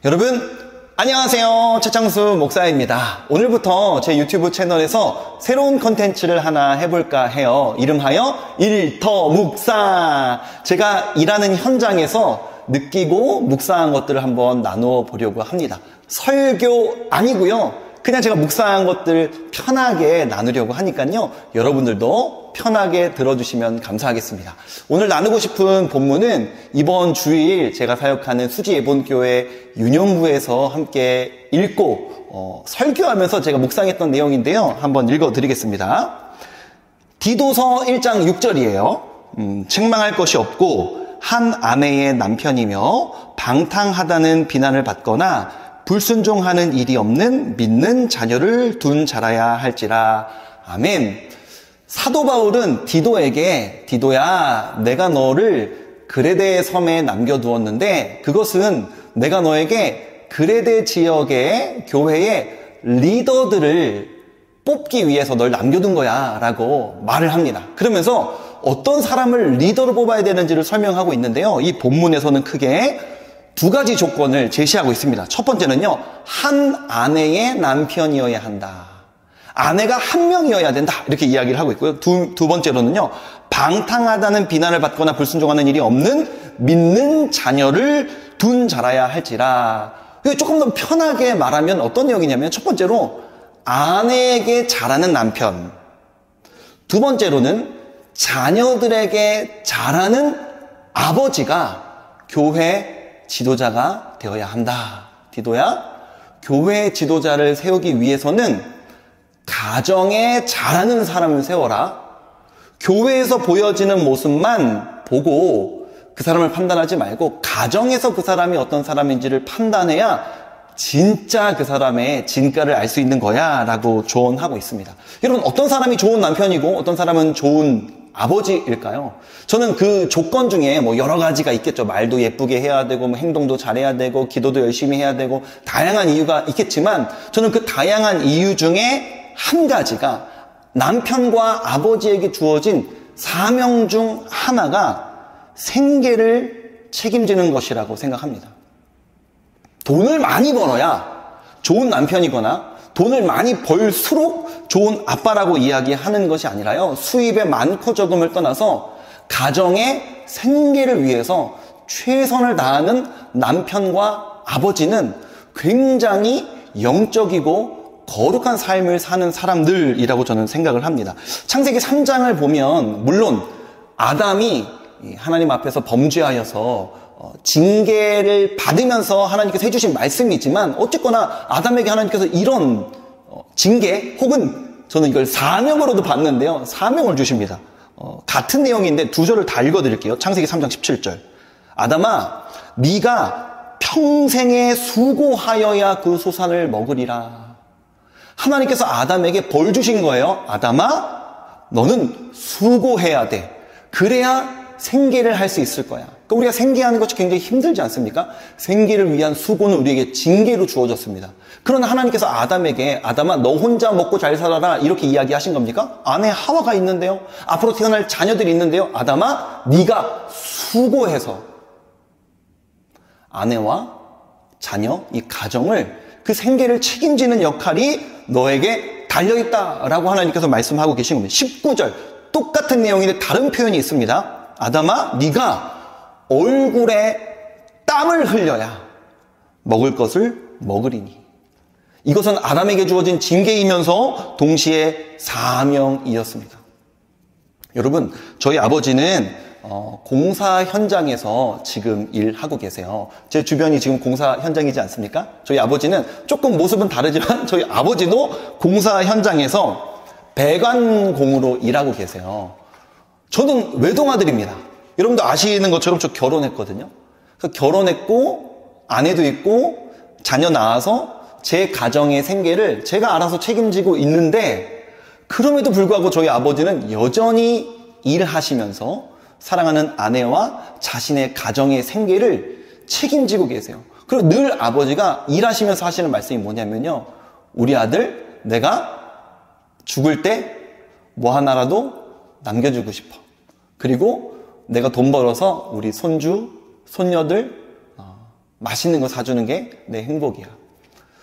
여러분 안녕하세요. 최창수 목사입니다. 오늘부터 제 유튜브 채널에서 새로운 컨텐츠를 하나 해볼까 해요. 이름하여 일터묵상. 제가 일하는 현장에서 느끼고 묵상한 것들을 한번 나누어 보려고 합니다. 설교 아니고요, 그냥 제가 묵상한 것들 편하게 나누려고 하니까요, 여러분들도 편하게 들어주시면 감사하겠습니다. 오늘 나누고 싶은 본문은 이번 주일 제가 사역하는 수지예본교회 유년부에서 함께 읽고 설교하면서 제가 묵상했던 내용인데요. 한번 읽어드리겠습니다. 디도서 1장 6절이에요. 책망할 것이 없고 한 아내의 남편이며 방탕하다는 비난을 받거나 불순종하는 일이 없는 믿는 자녀를 둔 자라야 할지라. 아멘. 사도 바울은 디도에게, 디도야, 내가 너를 그레데 섬에 남겨두었는데 그것은 내가 너에게 그레데 지역의 교회의 리더들을 뽑기 위해서 널 남겨둔 거야 라고 말을 합니다. 그러면서 어떤 사람을 리더로 뽑아야 되는지를 설명하고 있는데요, 이 본문에서는 크게 두 가지 조건을 제시하고 있습니다. 첫 번째는요, 한 아내의 남편이어야 한다. 아내가 한 명이어야 된다. 이렇게 이야기를 하고 있고요. 두 번째로는요, 방탕하다는 비난을 받거나 불순종하는 일이 없는 믿는 자녀를 둔 자라야 할지라. 조금 더 편하게 말하면 어떤 내용이냐면, 첫 번째로 아내에게 잘하는 남편, 두 번째로는 자녀들에게 잘하는 아버지가 교회 지도자가 되어야 한다. 디도야, 교회 지도자를 세우기 위해서는 가정에 잘하는 사람을 세워라. 교회에서 보여지는 모습만 보고 그 사람을 판단하지 말고 가정에서 그 사람이 어떤 사람인지를 판단해야 진짜 그 사람의 진가를 알 수 있는 거야 라고 조언하고 있습니다. 여러분, 어떤 사람이 좋은 남편이고 어떤 사람은 좋은 아버지일까요? 저는 그 조건 중에 여러 가지가 있겠죠. 말도 예쁘게 해야 되고, 행동도 잘해야 되고, 기도도 열심히 해야 되고, 다양한 이유가 있겠지만, 저는 그 다양한 이유 중에 한 가지가 남편과 아버지에게 주어진 사명 중 하나가 생계를 책임지는 것이라고 생각합니다. 돈을 많이 벌어야 좋은 남편이거나 돈을 많이 벌수록 좋은 아빠라고 이야기하는 것이 아니라요, 수입의 많고 적음을 떠나서 가정의 생계를 위해서 최선을 다하는 남편과 아버지는 굉장히 영적이고 거룩한 삶을 사는 사람들이라고 저는 생각을 합니다. 창세기 3장을 보면 물론 아담이 하나님 앞에서 범죄하여서 징계를 받으면서 하나님께서 해주신 말씀이지만, 어쨌거나 아담에게 하나님께서 이런 징계 혹은 저는 이걸 사명으로도 봤는데요, 사명을 주십니다. 같은 내용인데 두 절을 다 읽어드릴게요. 창세기 3장 17절. 아담아, 네가 평생에 수고하여야 그 소산을 먹으리라. 하나님께서 아담에게 벌 주신 거예요. 아담아, 너는 수고해야 돼. 그래야 생계를 할 수 있을 거야. 그러니까 우리가 생계하는 것이 굉장히 힘들지 않습니까? 생계를 위한 수고는 우리에게 징계로 주어졌습니다. 그러나 하나님께서 아담에게, 아담아, 너 혼자 먹고 잘 살아라, 이렇게 이야기하신 겁니까? 아내 하와가 있는데요, 앞으로 태어날 자녀들이 있는데요, 아담아, 네가 수고해서 아내와 자녀, 이 가정을, 그 생계를 책임지는 역할이 너에게 달려있다라고 하나님께서 말씀하고 계신 겁니다. 19절 똑같은 내용인데 다른 표현이 있습니다. 아담아, 네가 얼굴에 땀을 흘려야 먹을 것을 먹으리니. 이것은 아담에게 주어진 징계이면서 동시에 사명이었습니다. 여러분, 저희 아버지는 공사 현장에서 지금 일하고 계세요. 제 주변이 지금 공사 현장이지 않습니까? 저희 아버지는 조금 모습은 다르지만 저희 아버지도 공사 현장에서 배관공으로 일하고 계세요. 저는 외동아들입니다. 여러분도 아시는 것처럼 저 결혼했거든요. 그래서 결혼했고 아내도 있고 자녀 낳아서 제 가정의 생계를 제가 알아서 책임지고 있는데, 그럼에도 불구하고 저희 아버지는 여전히 일하시면서 사랑하는 아내와 자신의 가정의 생계를 책임지고 계세요. 그리고 늘 아버지가 일하시면서 하시는 말씀이 뭐냐면요, 우리 아들, 내가 죽을 때 뭐 하나라도 남겨주고 싶어. 그리고 내가 돈 벌어서 우리 손주, 손녀들 맛있는 거 사주는 게 내 행복이야.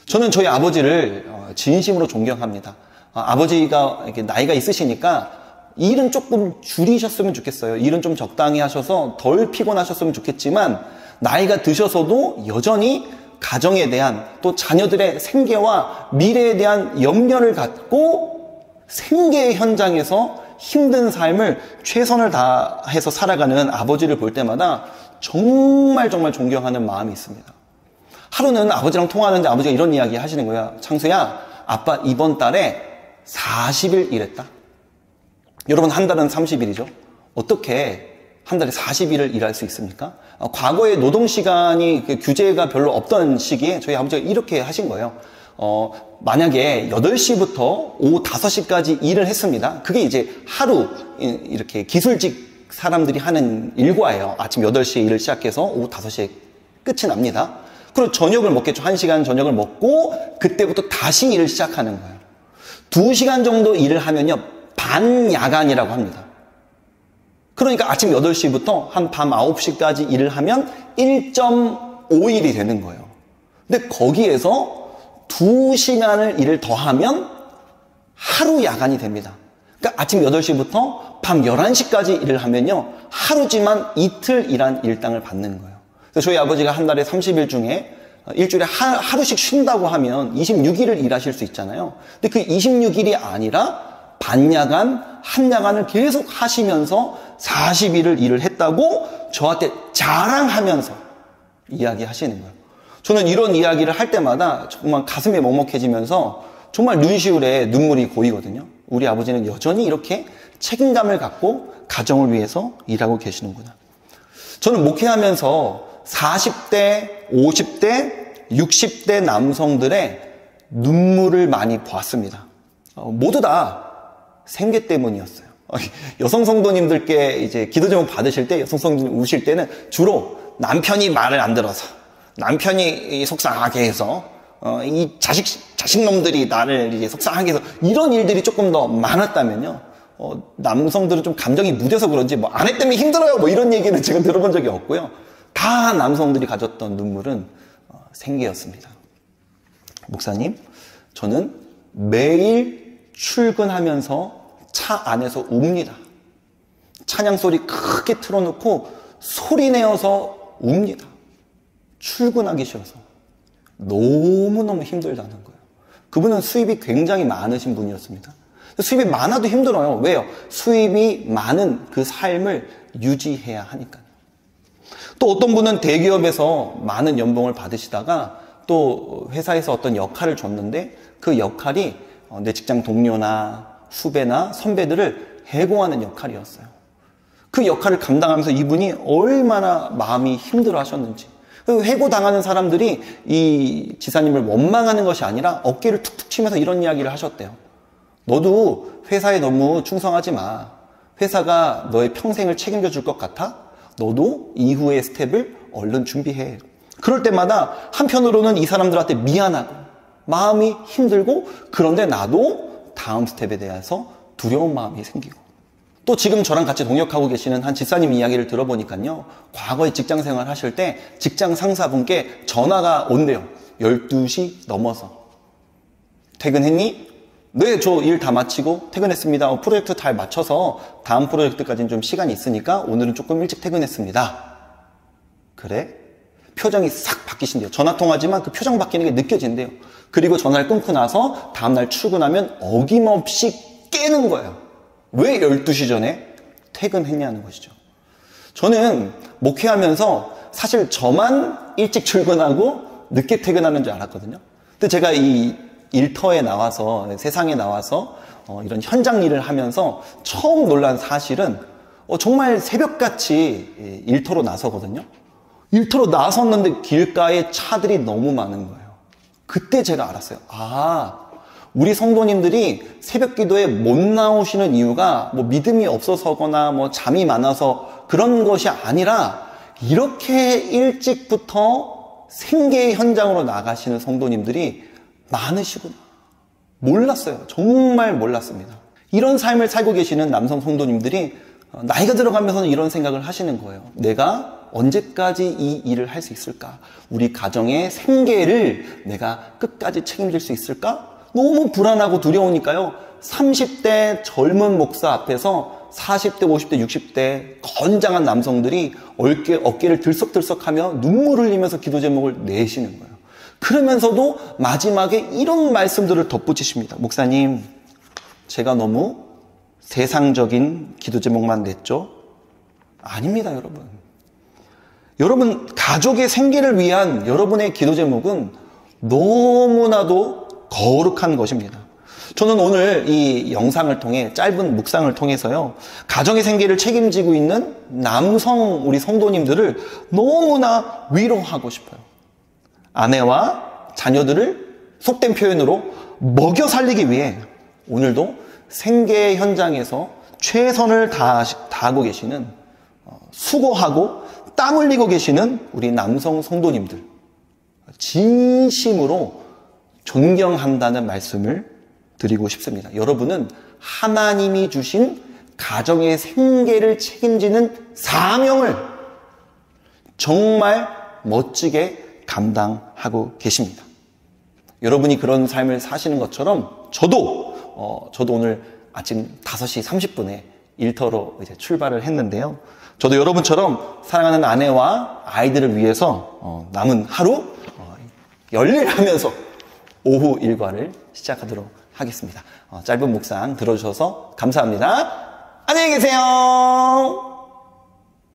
저는 저희 아버지를 진심으로 존경합니다. 아버지가 이렇게 나이가 있으시니까 일은 조금 줄이셨으면 좋겠어요. 일은 좀 적당히 하셔서 덜 피곤하셨으면 좋겠지만 나이가 드셔서도 여전히 가정에 대한 또 자녀들의 생계와 미래에 대한 염려를 갖고 생계 현장에서 힘든 삶을 최선을 다해서 살아가는 아버지를 볼 때마다 정말 존경하는 마음이 있습니다. 하루는 아버지랑 통화하는데 아버지가 이런 이야기 하시는 거야. 창수야, 아빠 이번 달에 40일 일했다. 여러분, 한 달은 30일이죠. 어떻게 한 달에 40일을 일할 수 있습니까? 과거에 노동시간이 규제가 별로 없던 시기에 저희 아버지가 이렇게 하신 거예요. 만약에 8시부터 오후 5시까지 일을 했습니다. 그게 이제 하루, 이렇게 기술직 사람들이 하는 일과예요. 아침 8시에 일을 시작해서 오후 5시에 끝이 납니다. 그리고 저녁을 먹겠죠. 1시간 저녁을 먹고 그때부터 다시 일을 시작하는 거예요. 2시간 정도 일을 하면요, 반야간이라고 합니다. 그러니까 아침 8시부터 한 밤 9시까지 일을 하면 1.5일이 되는 거예요. 근데 거기에서 2시간을 일을 더하면 하루 야간이 됩니다. 그러니까 아침 8시부터 밤 11시까지 일을 하면요, 하루지만 이틀 일한 일당을 받는 거예요. 그래서 저희 아버지가 한 달에 30일 중에 일주일에 하루씩 쉰다고 하면 26일을 일하실 수 있잖아요. 근데 그 26일이 아니라 반야간, 한야간을 계속 하시면서 40일을 일을 했다고 저한테 자랑하면서 이야기하시는 거예요. 저는 이런 이야기를 할 때마다 정말 가슴이 먹먹해지면서 정말 눈시울에 눈물이 고이거든요. 우리 아버지는 여전히 이렇게 책임감을 갖고 가정을 위해서 일하고 계시는구나. 저는 목회하면서 40대, 50대, 60대 남성들의 눈물을 많이 보았습니다. 모두 다 생계 때문이었어요. 여성 성도님들께 이제 기도 제목 받으실 때, 여성 성도님 우실 때는 주로 남편이 말을 안 들어서, 남편이 속상하게 해서, 이 자식놈들이 나를 이제 속상하게 해서, 이런 일들이 조금 더 많았다면요, 남성들은 좀 감정이 무뎌서 그런지, 뭐, 아내 때문에 힘들어요, 뭐, 이런 얘기는 제가 들어본 적이 없고요. 다 남성들이 가졌던 눈물은 생계였습니다. 목사님, 저는 매일 출근하면서 차 안에서 웁니다. 찬양 소리 크게 틀어놓고 소리 내어서 웁니다. 출근하기 싫어서. 너무너무 힘들다는 거예요. 그분은 수입이 굉장히 많으신 분이었습니다. 수입이 많아도 힘들어요. 왜요? 수입이 많은 그 삶을 유지해야 하니까요. 또 어떤 분은 대기업에서 많은 연봉을 받으시다가 또 회사에서 어떤 역할을 줬는데 그 역할이 내 직장 동료나 후배나 선배들을 해고하는 역할이었어요. 그 역할을 감당하면서 이분이 얼마나 마음이 힘들어 하셨는지. 해고당하는 사람들이 이 지사님을 원망하는 것이 아니라 어깨를 툭툭 치면서 이런 이야기를 하셨대요. 너도 회사에 너무 충성하지 마. 회사가 너의 평생을 책임져 줄 것 같아? 너도 이후의 스텝을 얼른 준비해. 그럴 때마다 한편으로는 이 사람들한테 미안하고 마음이 힘들고, 그런데 나도 다음 스텝에 대해서 두려운 마음이 생기고, 또 지금 저랑 같이 동역하고 계시는 한 집사님 이야기를 들어보니까요, 과거에 직장 생활 하실 때 직장 상사분께 전화가 온대요. 12시 넘어서. 퇴근했니? 네, 저 일 다 마치고 퇴근했습니다. 프로젝트 잘 맞춰서 다음 프로젝트까지는 좀 시간이 있으니까 오늘은 조금 일찍 퇴근했습니다. 그래? 표정이 싹 바뀌신대요. 전화통화지만 그 표정 바뀌는 게 느껴진대요. 그리고 전화를 끊고 나서 다음날 출근하면 어김없이 깨는 거예요. 왜 12시 전에 퇴근했냐는 것이죠. 저는 목회하면서 사실 저만 일찍 출근하고 늦게 퇴근하는 줄 알았거든요. 근데 제가 이 일터에 나와서, 세상에 나와서 이런 현장 일을 하면서 처음 놀란 사실은 정말 새벽같이 일터로 나서거든요. 일터로 나섰는데 길가에 차들이 너무 많은 거예요. 그때 제가 알았어요. 아, 우리 성도님들이 새벽 기도에 못 나오시는 이유가 뭐 믿음이 없어서거나 뭐 잠이 많아서 그런 것이 아니라 이렇게 일찍부터 생계의 현장으로 나가시는 성도님들이 많으시구나. 몰랐어요. 정말 몰랐습니다. 이런 삶을 살고 계시는 남성 성도님들이 나이가 들어가면서는 이런 생각을 하시는 거예요. 내가 언제까지 이 일을 할 수 있을까? 우리 가정의 생계를 내가 끝까지 책임질 수 있을까? 너무 불안하고 두려우니까요. 30대 젊은 목사 앞에서 40대, 50대, 60대 건장한 남성들이 어깨를 들썩들썩하며 눈물을 흘리면서 기도 제목을 내시는 거예요. 그러면서도 마지막에 이런 말씀들을 덧붙이십니다. 목사님, 제가 너무 세상적인 기도 제목만 냈죠? 아닙니다, 여러분. 여러분, 가족의 생계를 위한 여러분의 기도 제목은 너무나도 거룩한 것입니다. 저는 오늘 이 영상을 통해, 짧은 묵상을 통해서요, 가정의 생계를 책임지고 있는 남성 우리 성도님들을 너무나 위로하고 싶어요. 아내와 자녀들을 속된 표현으로 먹여 살리기 위해 오늘도 생계 현장에서 최선을 다하고 계시는, 수고하고 땀 흘리고 계시는 우리 남성 성도님들, 진심으로 존경한다는 말씀을 드리고 싶습니다. 여러분은 하나님이 주신 가정의 생계를 책임지는 사명을 정말 멋지게 감당하고 계십니다. 여러분이 그런 삶을 사시는 것처럼 저도 오늘 아침 5시 30분에 일터로 이제 출발을 했는데요. 저도 여러분처럼 사랑하는 아내와 아이들을 위해서 남은 하루 열일하면서 오후 일과를 시작하도록 하겠습니다. 짧은 묵상 들어주셔서 감사합니다. 안녕히 계세요.